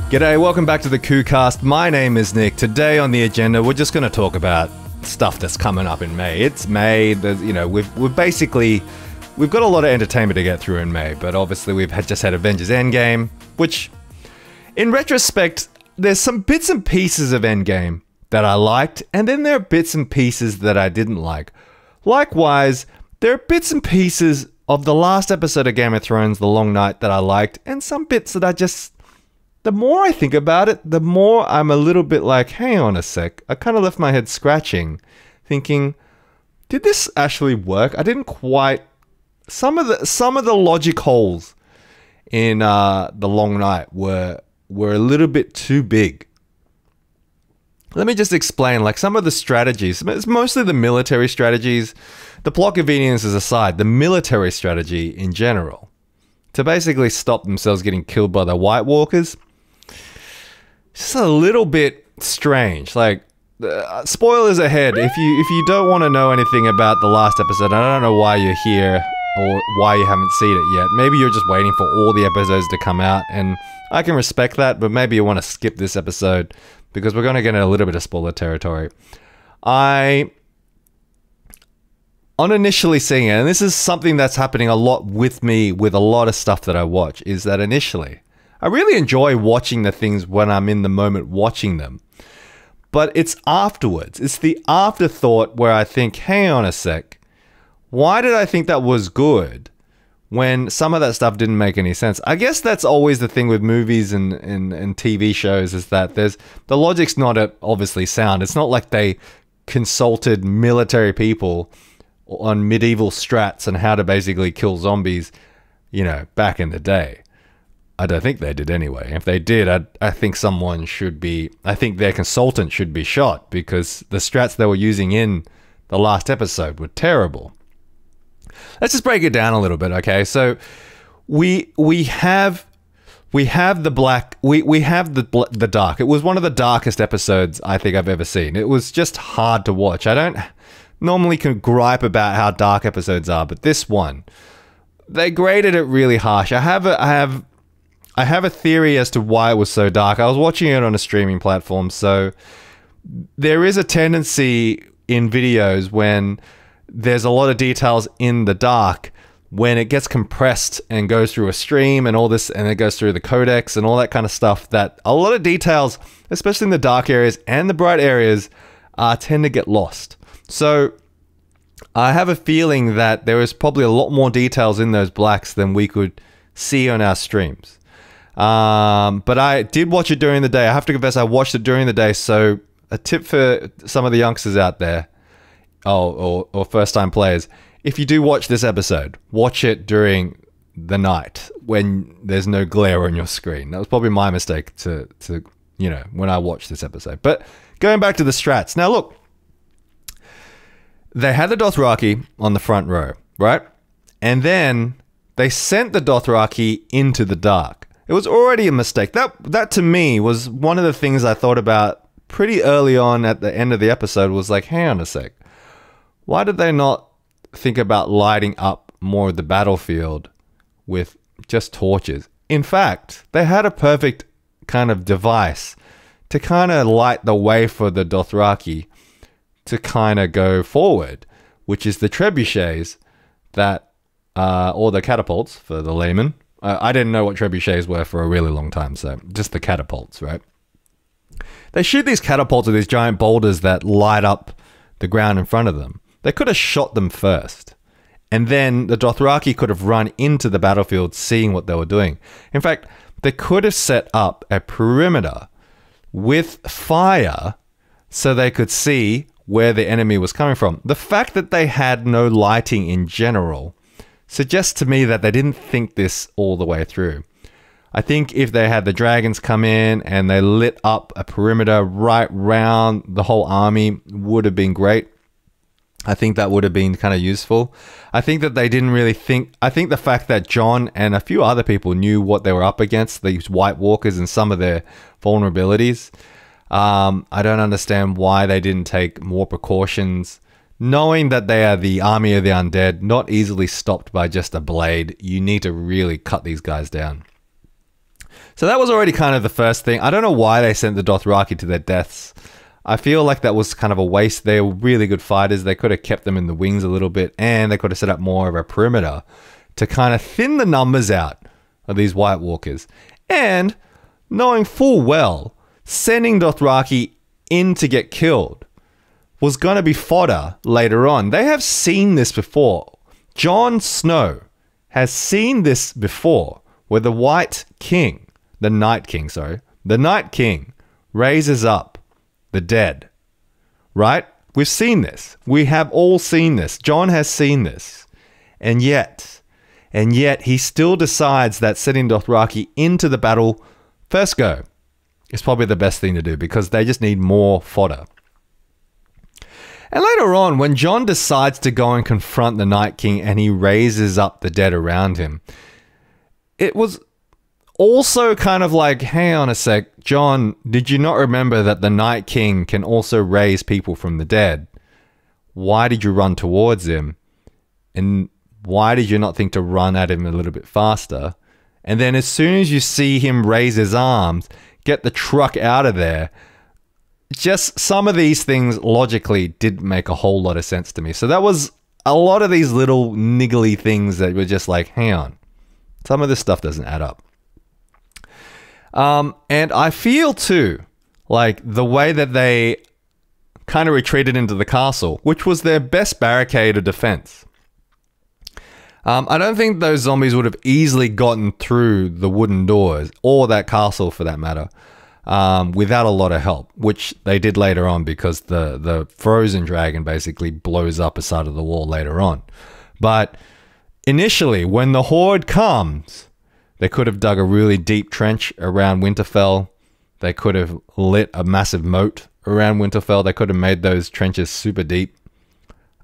G'day, welcome back to the CooCast. My name is Nick. Today on the agenda, we're just going to talk about stuff that's coming up in May. It's May, you know, we've got a lot of entertainment to get through in May, but obviously we've just had Avengers Endgame, which, in retrospect, there's some bits and pieces of Endgame that I liked, and then there are bits and pieces that I didn't like. Likewise, there are bits and pieces of the last episode of Game of Thrones, The Long Night, that I liked, and some bits that I just... The more I think about it, the more I'm a little bit like, hang on a sec. I kind of left my head scratching, thinking, did this actually work? I didn't quite... Some of the logic holes in The Long Night were a little bit too big. Let me just explain, like, some of the strategies. It's mostly the military strategies. The plot conveniences aside, the military strategy in general, to basically stop themselves getting killed by the White Walkers, just a little bit strange. Like, spoilers ahead. If you don't want to know anything about the last episode, I don't know why you're here or why you haven't seen it yet. Maybe you're just waiting for all the episodes to come out, and I can respect that, but maybe you want to skip this episode because we're going to get in a little bit of spoiler territory. On initially seeing it, and this is something that's happening a lot with me with a lot of stuff that I watch, is that initially I really enjoy watching the things when I'm in the moment watching them. But it's afterwards. It's the afterthought where I think, hang on a sec, why did I think that was good when some of that stuff didn't make any sense? I guess that's always the thing with movies and TV shows, is that the logic's not obviously sound. It's not like they consulted military people on medieval strats and how to basically kill zombies, you know, back in the day. I don't think they did anyway. If they did, I think someone should be... I think their consultant should be shot, because the strats they were using in the last episode were terrible. Let's just break it down a little bit, okay? So we have the dark. It was one of the darkest episodes I think I've ever seen. It was just hard to watch. I don't normally can gripe about how dark episodes are, but this one, they graded it really harsh. I have a theory as to why it was so dark. I was watching it on a streaming platform, so there is a tendency in videos when there's a lot of details in the dark, when it gets compressed and goes through a stream and all this, and it goes through the codecs and all that kind of stuff, that a lot of details, especially in the dark areas and the bright areas, tend to get lost. So I have a feeling that there is probably a lot more details in those blacks than we could see on our streams. But I did watch it during the day. I have to confess, I watched it during the day. So a tip for some of the youngsters out there, or first-time players, if you do watch this episode, watch it during the night when there's no glare on your screen. That was probably my mistake to you know, when I watched this episode. But going back to the strats. Now look, they had the Dothraki on the front row, right? And then they sent the Dothraki into the dark. It was already a mistake. That to me was one of the things I thought about pretty early on at the end of the episode, was like, hang on a sec. Why did they not think about lighting up more of the battlefield with just torches? In fact, they had a perfect kind of device to kind of light the way for the Dothraki to kind of go forward, which is the trebuchets that, or the catapults for the layman. I didn't know what trebuchets were for a really long time, so just the catapults, right? They shoot these catapults with these giant boulders that light up the ground in front of them. They could have shot them first, and then the Dothraki could have run into the battlefield seeing what they were doing. In fact, they could have set up a perimeter with fire so they could see where the enemy was coming from. The fact that they had no lighting in general suggests to me that they didn't think this all the way through. I think if they had the dragons come in and they lit up a perimeter right round the whole army, would have been great. I think that would have been kind of useful. I think that they didn't really think... I think the fact that Jon and a few other people knew what they were up against, these White Walkers and some of their vulnerabilities, I don't understand why they didn't take more precautions, knowing that they are the army of the undead, not easily stopped by just a blade. You need to really cut these guys down. So that was already kind of the first thing. I don't know why they sent the Dothraki to their deaths. I feel like that was kind of a waste. They were really good fighters. They could have kept them in the wings a little bit, and they could have set up more of a perimeter to kind of thin the numbers out of these White Walkers. And knowing full well, sending Dothraki in to get killed was going to be fodder later on. They have seen this before. Jon Snow has seen this before, where the Night King raises up the dead, right? We've seen this. We have all seen this. Jon has seen this. And yet he still decides that sending Dothraki into the battle first go is probably the best thing to do, because they just need more fodder. And later on, when Jon decides to go and confront the Night King and he raises up the dead around him, it was also kind of like, hang on a sec, Jon, did you not remember that the Night King can also raise people from the dead? Why did you run towards him? And why did you not think to run at him a little bit faster? And then as soon as you see him raise his arms, get the truck out of there, just some of these things logically didn't make a whole lot of sense to me. So that was a lot of these little niggly things that were just like, hang on, some of this stuff doesn't add up. And I feel too, like the way that they kind of retreated into the castle, which was their best barricade of defense. I don't think those zombies would have easily gotten through the wooden doors, or that castle for that matter, without a lot of help, which they did later on, because the frozen dragon basically blows up a side of the wall later on. But initially, when the horde comes, they could have dug a really deep trench around Winterfell. They could have lit a massive moat around Winterfell. They could have made those trenches super deep.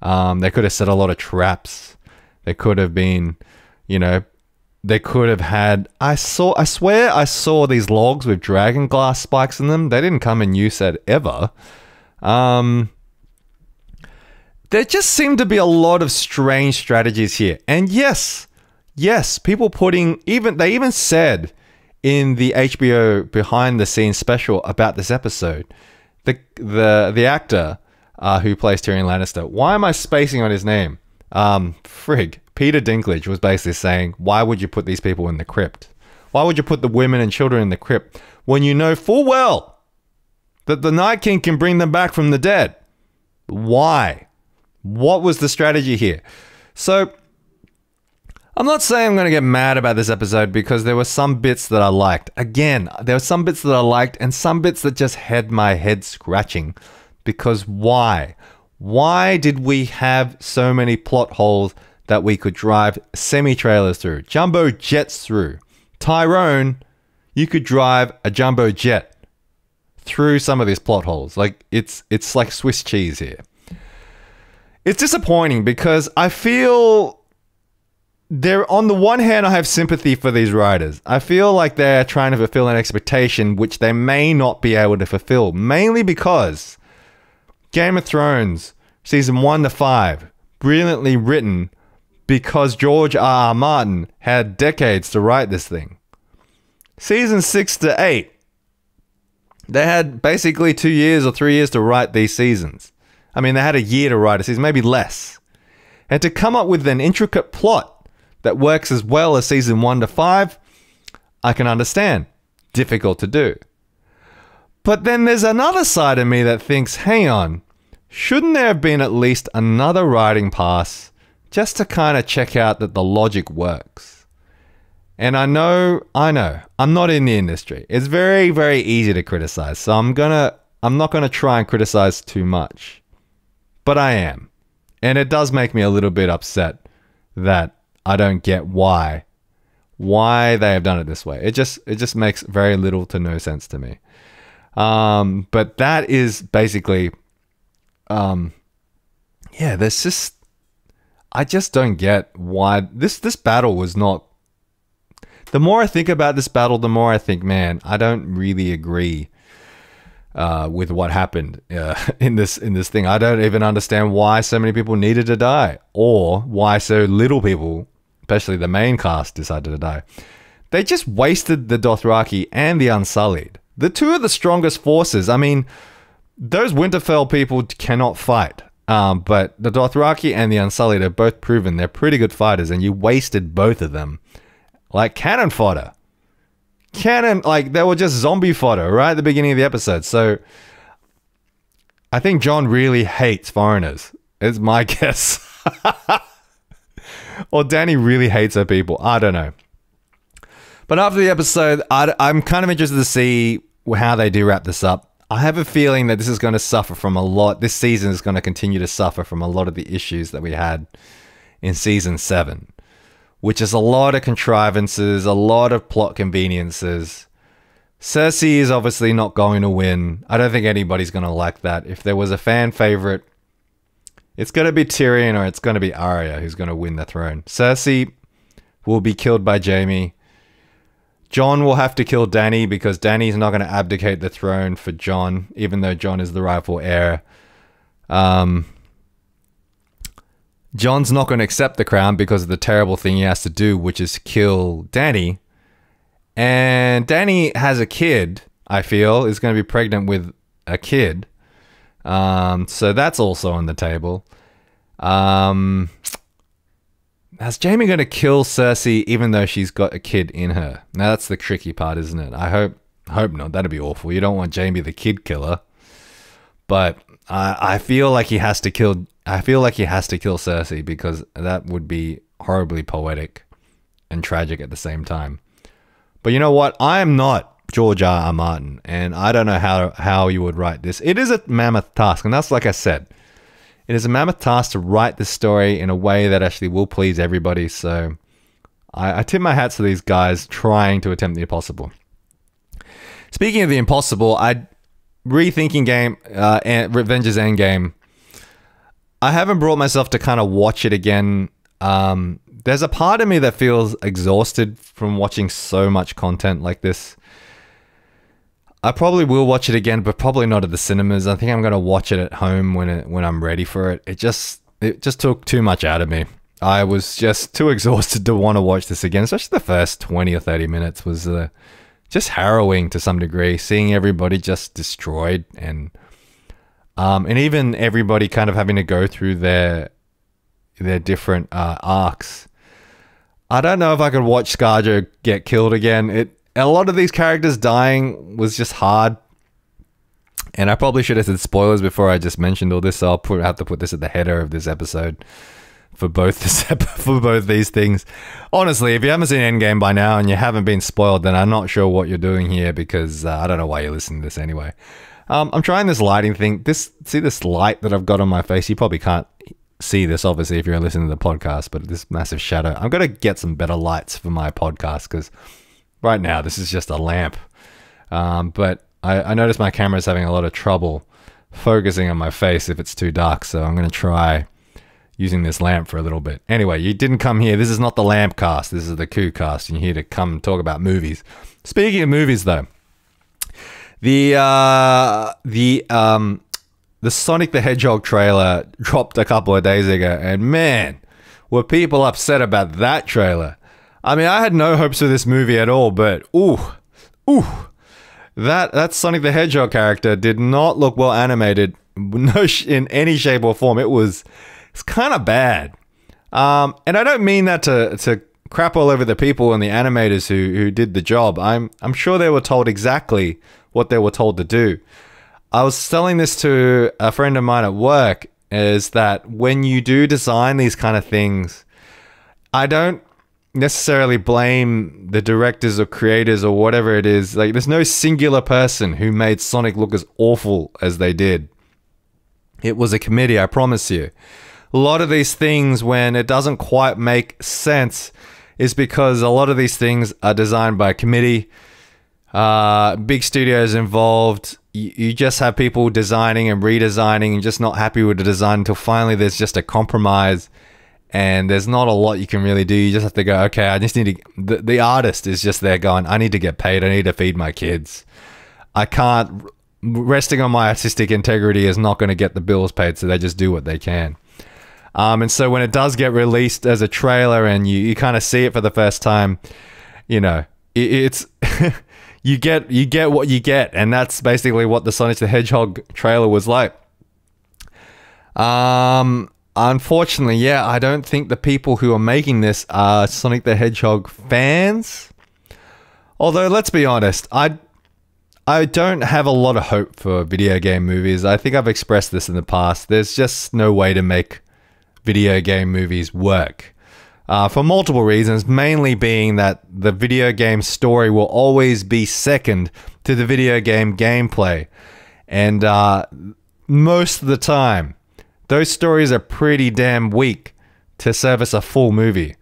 They could have set a lot of traps. They could have been, you know, they could have had... I swear I saw these logs with dragon glass spikes in them. They didn't come in use at ever. There just seemed to be a lot of strange strategies here. And yes, people putting... They even said in the HBO behind the scenes special about this episode, the actor who plays Tyrion Lannister, why am I spacing on his name? Peter Dinklage was basically saying, why would you put these people in the crypt? Why would you put the women and children in the crypt when you know full well that the Night King can bring them back from the dead? Why? What was the strategy here? So, I'm not saying I'm going to get mad about this episode, because there were some bits that I liked. Again, there were some bits that I liked and some bits that just had my head scratching. Because why? Why did we have so many plot holes that we could drive semi-trailers through, jumbo jets through? Tyrone, you could drive a jumbo jet through some of these plot holes. Like, it's like Swiss cheese here. It's disappointing because I feel on the one hand, I have sympathy for these writers. I feel like they're trying to fulfill an expectation which they may not be able to fulfill, mainly because Game of Thrones, season 1 to 5, brilliantly written because George R. R. Martin had decades to write this thing. Season 6 to 8, they had basically 2 years or 3 years to write these seasons. I mean, they had a year to write a season, maybe less. And to come up with an intricate plot that works as well as season 1 to 5, I can understand. Difficult to do. But then there's another side of me that thinks, hang on, shouldn't there have been at least another writing pass just to kind of check out that the logic works? And I know, I'm not in the industry. It's very, very easy to criticize. So I'm not gonna try and criticize too much. But I am. And it does make me a little bit upset that I don't get why they have done it this way. It just makes very little to no sense to me. But that is basically, there's just, I just don't get why this battle was not. The more I think about this battle, the more I think, man, I don't really agree with what happened in this thing. I don't even understand why so many people needed to die, or why so little people, especially the main cast, decided to die. they just wasted the Dothraki and the Unsullied. The two of the strongest forces. I mean, those Winterfell people cannot fight. But the Dothraki and the Unsullied are both proven they're pretty good fighters, and you wasted both of them. Like cannon fodder. Like they were just zombie fodder right at the beginning of the episode. So I think Jon really hates foreigners. Is my guess. Or Dany really hates her people. I don't know. But after the episode, I'm kind of interested to see how they do wrap this up. I have a feeling that this is going to suffer from a lot. This season is going to continue to suffer from a lot of the issues that we had in season 7, which is a lot of contrivances, a lot of plot conveniences. Cersei is obviously not going to win. I don't think anybody's going to like that. If there was a fan favorite, it's going to be Tyrion or it's going to be Arya who's going to win the throne. Cersei will be killed by Jaime. Jon will have to kill Dany because Dany's not going to abdicate the throne for Jon, even though Jon is the rightful heir. Jon's not going to accept the crown because of the terrible thing he has to do, which is kill Dany. And Dany has a kid, I feel, is going to be pregnant with a kid. So that's also on the table. Is Jaime going to kill Cersei even though she's got a kid in her? Now that's the tricky part, isn't it? I hope not. That'd be awful. You don't want Jaime the kid killer. But I feel like he has to kill. I feel like he has to kill Cersei because that would be horribly poetic and tragic at the same time. But you know what? I am not George R. R. Martin, and I don't know how you would write this. It is a mammoth task, and that's like I said. It is a mammoth task to write this story in a way that actually will please everybody. So I tip my hats to these guys trying to attempt the impossible. Speaking of the impossible, rethinking game, Avengers Endgame. I haven't brought myself to kind of watch it again. There's a part of me that feels exhausted from watching so much content like this. I probably will watch it again, but probably not at the cinemas. I think I'm going to watch it at home when I'm ready for it. It just took too much out of me. I was just too exhausted to want to watch this again, especially the first 20 or 30 minutes was just harrowing to some degree, seeing everybody just destroyed and even everybody kind of having to go through their different arcs. I don't know if I could watch ScarJo get killed again. A lot of these characters dying was just hard. And I probably should have said spoilers before I just mentioned all this, so I'll have to put this at the header of this episode for both these things. Honestly, if you haven't seen Endgame by now and you haven't been spoiled, then I'm not sure what you're doing here because I don't know why you're listening to this anyway. I'm trying this lighting thing. See this light that I've got on my face? You probably can't see this, obviously, if you're listening to the podcast, but this massive shadow. I'm going to get some better lights for my podcast because right now this is just a lamp. But I noticed my camera is having a lot of trouble focusing on my face if it's too dark, so I'm going to try using this lamp for a little bit. Anyway, you didn't come here. This is not the lamp cast. This is the coup cast, and you're here to come talk about movies. Speaking of movies, though, the Sonic the Hedgehog trailer dropped a couple of days ago, and man, were people upset about that trailer. I mean, I had no hopes for this movie at all, but that Sonic the Hedgehog character did not look well animated, in any shape or form. It's kind of bad. And I don't mean that to crap all over the people and the animators who did the job. I'm sure they were told exactly what they were told to do. I was telling this to a friend of mine at work, is that when you do design these kind of things, I don't necessarily blame the directors or creators or whatever it is. Like, there's no singular person who made Sonic look as awful as they did. It was a committee, I promise you. A lot of these things, when it doesn't quite make sense, is because a lot of these things are designed by a committee. Big studios involved. You just have people designing and redesigning and just not happy with the design until finally there's just a compromise. And there's not a lot you can really do. You just have to go, okay, I just need to... The artist is just there going, I need to get paid. I need to feed my kids. I can't... Resting on my artistic integrity is not going to get the bills paid, so they just do what they can. And so when it does get released as a trailer and you kind of see it for the first time, you know, it's you get what you get, and that's basically what the Sonic the Hedgehog trailer was like. Unfortunately, yeah, I don't think the people who are making this are Sonic the Hedgehog fans. Although, let's be honest, I don't have a lot of hope for video game movies. I think I've expressed this in the past. There's just no way to make video game movies work. For multiple reasons, mainly being that the video game story will always be second to the video game gameplay. And most of the time, those stories are pretty damn weak to service a full movie.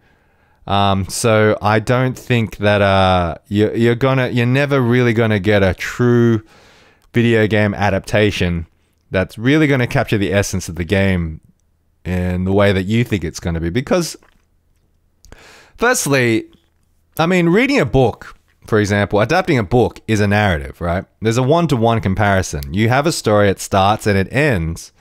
So I don't think that you're never really gonna get a true video game adaptation that's really gonna capture the essence of the game in the way that you think it's gonna be. Because firstly, I mean, reading a book, for example, adapting a book is a narrative, right? There's a one-to-one comparison. You have a story, it starts and it ends.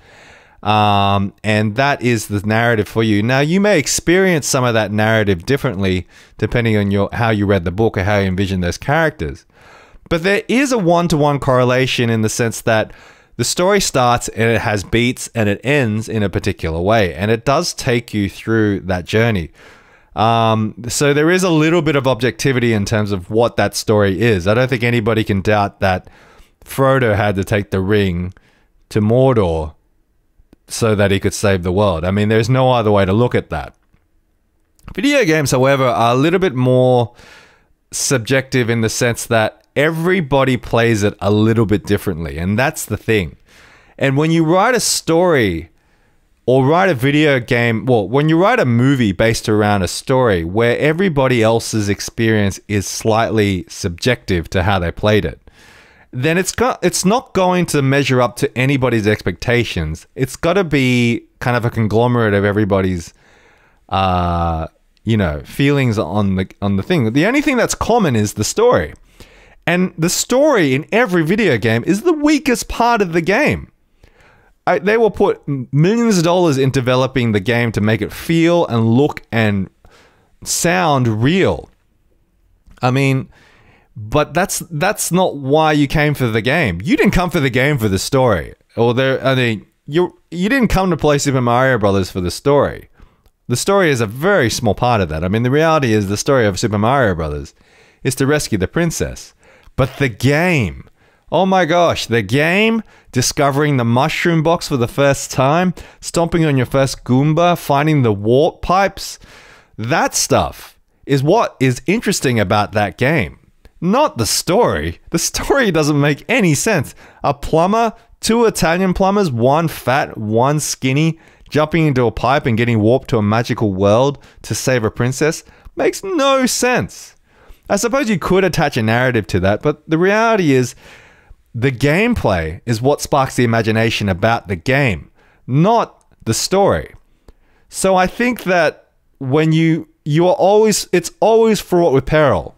And that is the narrative for you. Now, you may experience some of that narrative differently depending on how you read the book or how you envision those characters. But there is a one-to-one correlation in the sense that the story starts and it has beats and it ends in a particular way. And it does take you through that journey. So there is a little bit of objectivity in terms of what that story is. I don't think anybody can doubt that Frodo had to take the ring to Mordor so that he could save the world. I mean, there's no other way to look at that. Video games, however, are a little bit more subjective in the sense that everybody plays it a little bit differently, and that's the thing. And when you write a story or write a video game, well, when you write a movie based around a story where everybody else's experience is slightly subjective to how they played it, then it's not going to measure up to anybody's expectations. It's got to be kind of a conglomerate of everybody's, feelings on the thing. The only thing that's common is the story. And the story in every video game is the weakest part of the game. They will put millions of dollars in developing the game to make it feel and look and sound real. I mean, but that's not why you came for the game. You didn't come for the game for the story. You didn't come to play Super Mario Brothers for the story. The story is a very small part of that. I mean, the reality is the story of Super Mario Brothers is to rescue the princess. But the game, oh my gosh, the game, discovering the mushroom box for the first time, stomping on your first Goomba, finding the warp pipes, that stuff is what is interesting about that game. Not the story. The story doesn't make any sense. A plumber, two Italian plumbers, one fat, one skinny, jumping into a pipe and getting warped to a magical world to save a princess makes no sense. I suppose you could attach a narrative to that, but the reality is the gameplay is what sparks the imagination about the game, not the story. So I think that when it's always fraught with peril.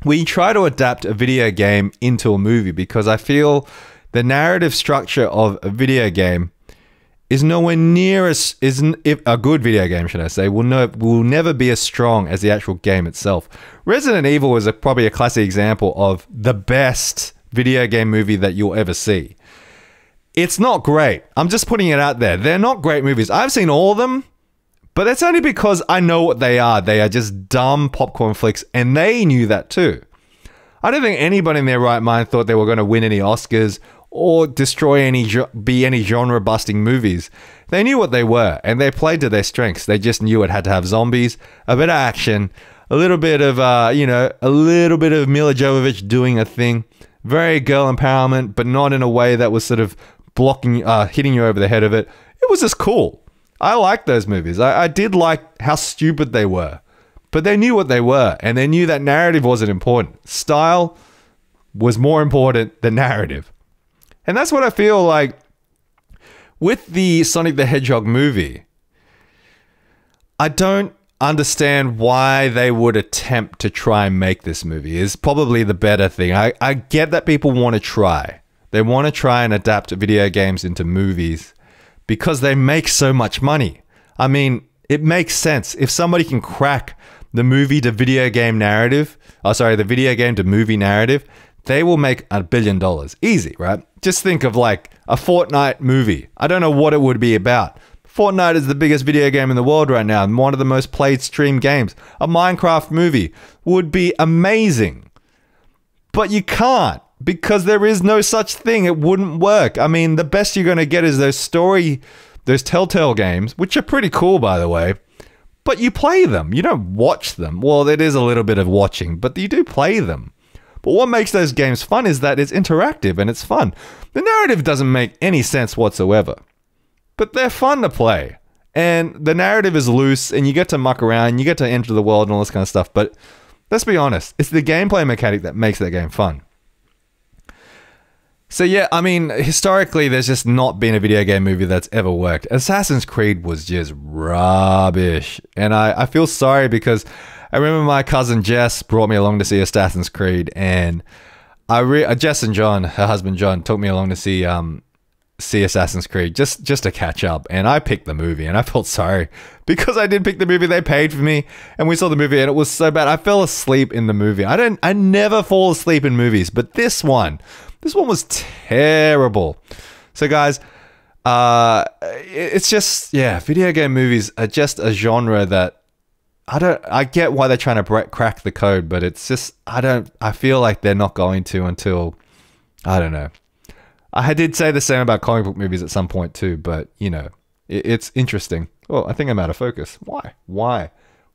We try to adapt a video game into a movie because I feel the narrative structure of a video game is nowhere near if a good video game, should I say, will never be as strong as the actual game itself. Resident Evil is probably a classic example of the best video game movie that you'll ever see. It's not great. I'm just putting it out there. They're not great movies. I've seen all of them, but that's only because I know what they are. They are just dumb popcorn flicks, and they knew that too. I don't think anybody in their right mind thought they were going to win any Oscars or destroy any genre-busting movies. They knew what they were, and they played to their strengths. They just knew it had to have zombies, a bit of action, a little bit of, a little bit of Mila Jovovich doing a thing. Very girl empowerment, but not in a way that was sort of hitting you over the head of it. It was just cool. I liked those movies. I did like how stupid they were. But they knew what they were, and they knew that narrative wasn't important. Style was more important than narrative. And that's what I feel like with the Sonic the Hedgehog movie. I don't understand why they would attempt to try and make this movie is probably the better thing. I get that people want to try. They want to try and adapt video games into movies because they make so much money. I mean, it makes sense. If somebody can crack the movie to video game narrative, the video game to movie narrative, they will make $1 billion. Easy, right? Just think of like a Fortnite movie. I don't know what it would be about. Fortnite is the biggest video game in the world right now and one of the most played streamed games. A Minecraft movie would be amazing. But you can't, because there is no such thing. It wouldn't work. I mean, the best you're going to get is those Telltale games, which are pretty cool, by the way. But you play them. You don't watch them. Well, it is a little bit of watching, but you do play them. But what makes those games fun is that it's interactive and it's fun. The narrative doesn't make any sense whatsoever. But they're fun to play. And the narrative is loose and you get to muck around, you get to enter the world and all this kind of stuff. But let's be honest, it's the gameplay mechanic that makes that game fun. So yeah, I mean, historically, there's just not been a video game movie that's ever worked. Assassin's Creed was just rubbish. And I feel sorry because I remember my cousin Jess brought me along to see Assassin's Creed, and Jess and John, her husband John, took me along to see Assassin's Creed just to catch up, and I picked the movie, and I felt sorry because I did pick the movie. They paid for me, and we saw the movie, and it was so bad. I fell asleep in the movie. I never fall asleep in movies, but this one was terrible. So guys, it's just, yeah, video game movies are just a genre that I get why they're trying to crack the code, but it's just, I feel like they're not going to until, I don't know. I did say the same about comic book movies at some point too, but you know, it's interesting. Oh, I think I'm out of focus. Why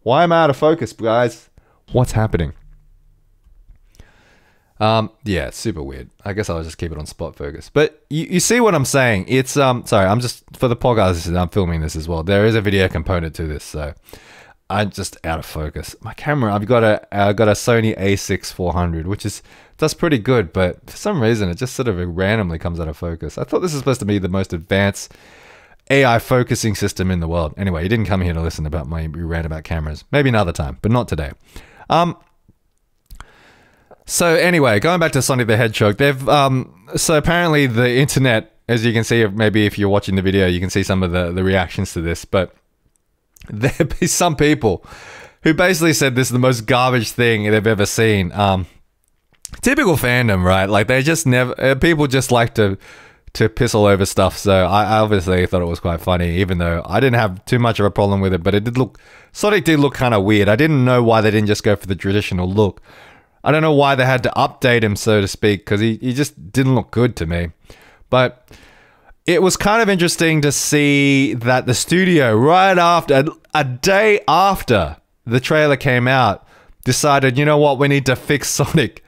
am I out of focus, guys? What's happening? Yeah, it's super weird. I guess I'll just keep it on spot focus. But you see what I'm saying? It's sorry, I'm just, for the podcast, I'm filming this as well. There is a video component to this, so I'm just out of focus. My camera, I've got a Sony A6 400, which does pretty good, but for some reason it just sort of randomly comes out of focus. I thought this is supposed to be the most advanced AI focusing system in the world. Anyway, you didn't come here to listen about my rant about cameras. Maybe another time, but not today. So anyway, going back to Sonic the Hedgehog, so apparently the internet, as you can see, maybe if you're watching the video, you can see some of the reactions to this, but there be some people who basically said this is the most garbage thing they've ever seen. Typical fandom, right? Like they just never, people just like to piss all over stuff. So I obviously thought it was quite funny, even though I didn't have too much of a problem with it, but Sonic did look kind of weird. I didn't know why they didn't just go for the traditional look. I don't know why they had to update him, so to speak, because he just didn't look good to me. But it was kind of interesting to see that the studio, right after, a day after the trailer came out, decided, you know what, we need to fix Sonic.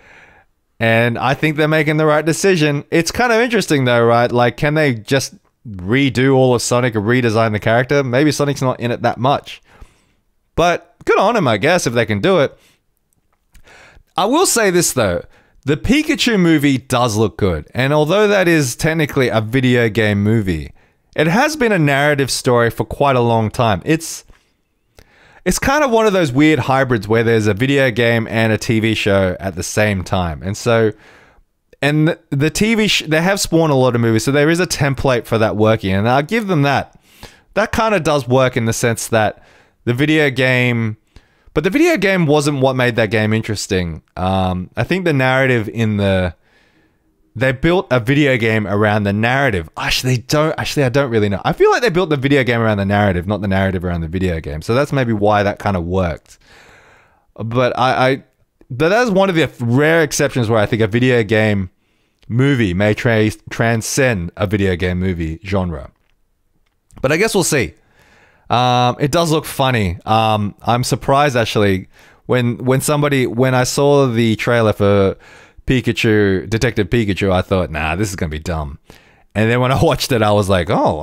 And I think they're making the right decision. It's kind of interesting though, right? Like, can they just redo all of Sonic and redesign the character? Maybe Sonic's not in it that much. But good on them, I guess, if they can do it. I will say this though. The Pikachu movie does look good, and although that is technically a video game movie, it has been a narrative story for quite a long time. It's kind of one of those weird hybrids where there's a video game and a TV show at the same time. And so, and the TV they have spawned a lot of movies, so there is a template for that working, and I'll give them that. That kind of does work in the sense that the video game... But the video game wasn't what made that game interesting. I think the narrative they built a video game around the narrative. Actually, I don't really know. I feel like they built the video game around the narrative, not the narrative around the video game. So that's maybe why that kind of worked. But but that's one of the rare exceptions where I think a video game movie may transcend a video game movie genre. But I guess we'll see. It does look funny. I'm surprised actually when I saw the trailer for Pikachu, Detective Pikachu, I thought, nah, this is gonna be dumb. And then when I watched it, I was like, oh,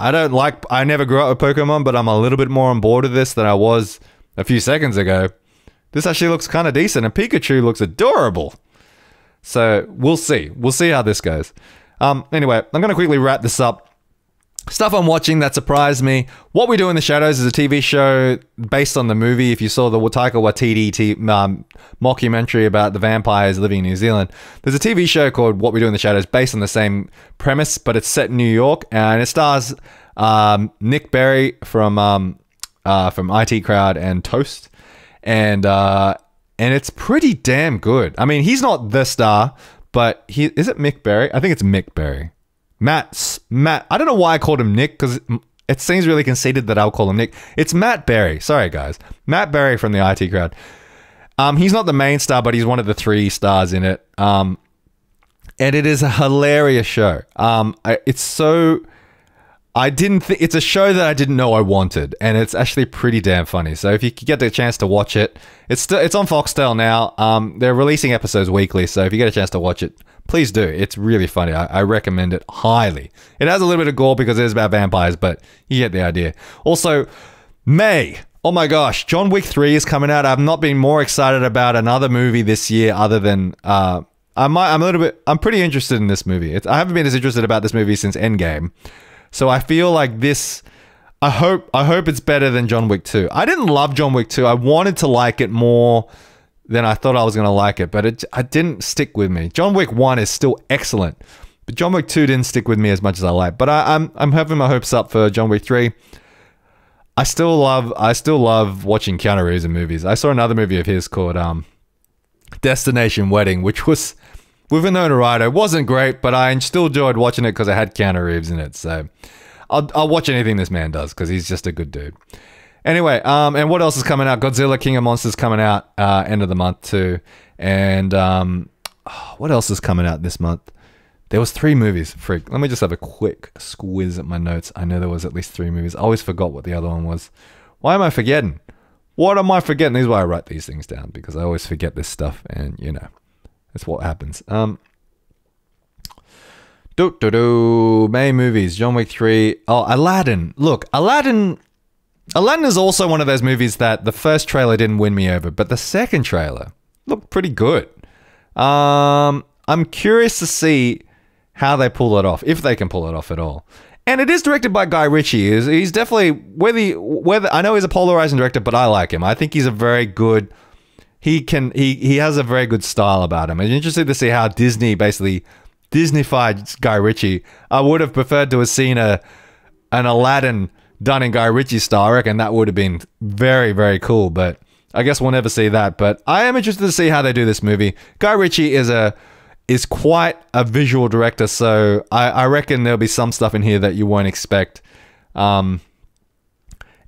I never grew up with Pokemon, but I'm a little bit more on board with this than I was a few seconds ago. This actually looks kind of decent, and Pikachu looks adorable. So we'll see. We'll see how this goes. Anyway, I'm gonna quickly wrap this up. Stuff I'm watching that surprised me. What We Do in the Shadows is a TV show based on the movie. If you saw the Taika Waititi mockumentary about the vampires living in New Zealand, there's a TV show called What We Do in the Shadows based on the same premise, but it's set in New York, and it stars Nick Berry from IT Crowd and Toast. and it's pretty damn good. I mean, he's not the star, but is it Mick Berry? I think it's Mick Berry. Matt. I don't know why I called him Nick, because it seems really conceited that I'll call him Nick. It's Matt Berry. Sorry, guys. Matt Berry from the IT Crowd. He's not the main star, but he's one of the 3 stars in it. And it is a hilarious show. It's a show that I didn't know I wanted, and it's actually pretty damn funny. So if you could get the chance to watch it, it's on Foxtel now. They're releasing episodes weekly, so if you get a chance to watch it, please do. It's really funny. I recommend it highly. It has a little bit of gore because it is about vampires, but you get the idea. Also, May. Oh my gosh, John Wick 3 is coming out. I've not been more excited about another movie this year other than I'm pretty interested in this movie. I haven't been as interested about this movie since Endgame. So I feel like this, I hope it's better than John Wick 2. I didn't love John Wick 2. I wanted to like it more than I thought I was going to like it, but it didn't stick with me. John Wick 1 is still excellent, but John Wick 2 didn't stick with me as much as I like. But I'm having my hopes up for John Wick 3. I still love watching Keanu Reeves in movies. I saw another movie of his called Destination Wedding, which was with Winona Ryder. It wasn't great, but I still enjoyed watching it because it had Keanu Reeves in it. So I'll watch anything this man does because he's just a good dude. Anyway, and what else is coming out? Godzilla King of Monsters coming out end of the month too. And what else is coming out this month? There was 3 movies. Freak. Let me just have a quick squiz at my notes. I know there was at least 3 movies. I always forgot what the other one was. Why am I forgetting? What am I forgetting? This is why I write these things down, because I always forget this stuff, and you know, that's what happens. May movies. John Wick 3. Oh, Aladdin. Look, Aladdin is also one of those movies that the first trailer didn't win me over, but the second trailer looked pretty good. I'm curious to see how they pull it off, if they can pull it off at all. And it is directed by Guy Ritchie. He's definitely, whether I know he's a polarizing director, but I like him. I think he's a very good, he has a very good style about him. I'm interested to see how Disney basically Disneyfied Guy Ritchie. I would have preferred to have seen an Aladdin done in Guy Ritchie style. I reckon that would have been very, very cool, but I guess we'll never see that. But I am interested to see how they do this movie. Guy Ritchie is quite a visual director, so I reckon there'll be some stuff in here that you won't expect. And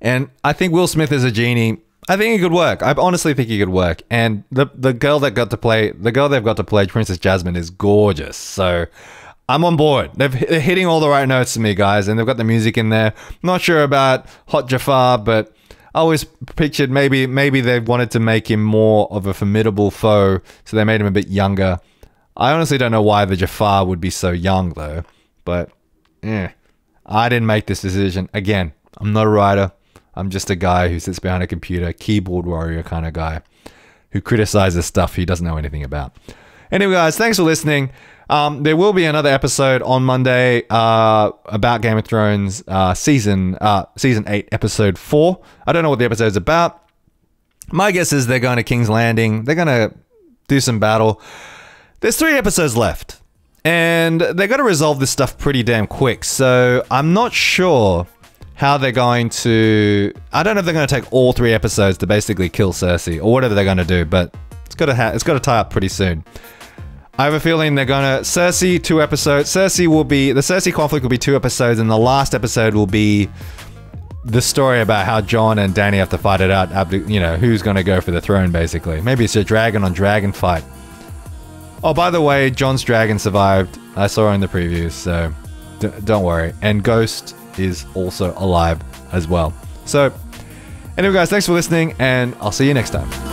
I think Will Smith as a genie, I think he could work. I honestly think he could work. And the girl they've got to play Princess Jasmine is gorgeous. So I'm on board. They're hitting all the right notes to me, guys, and they've got the music in there. Not sure about Hot Jafar, but I always pictured maybe they wanted to make him more of a formidable foe, so they made him a bit younger. I honestly don't know why the Jafar would be so young, though. But, I didn't make this decision. Again, I'm not a writer. I'm just a guy who sits behind a computer, keyboard warrior kind of guy, who criticizes stuff he doesn't know anything about. Anyway, guys, thanks for listening. There will be another episode on Monday about Game of Thrones season 8, episode 4. I don't know what the episode's about. My guess is they're going to King's Landing. They're going to do some battle. There's 3 episodes left, and they're going to resolve this stuff pretty damn quick, so I'm not sure how they're going to... I don't know if they're going to take all 3 episodes to basically kill Cersei, or whatever they're going to do, but it's got to tie up pretty soon. I have a feeling they're going to... Cersei, 2 episodes. The Cersei conflict will be 2 episodes, and the last episode will be the story about how Jon and Dany have to fight it out, you know, who's going to go for the throne, basically. Maybe it's a dragon on dragon fight. Oh, by the way, Jon's dragon survived. I saw her in the previews, so don't worry. And Ghost is also alive as well. So, anyway, guys, thanks for listening, and I'll see you next time.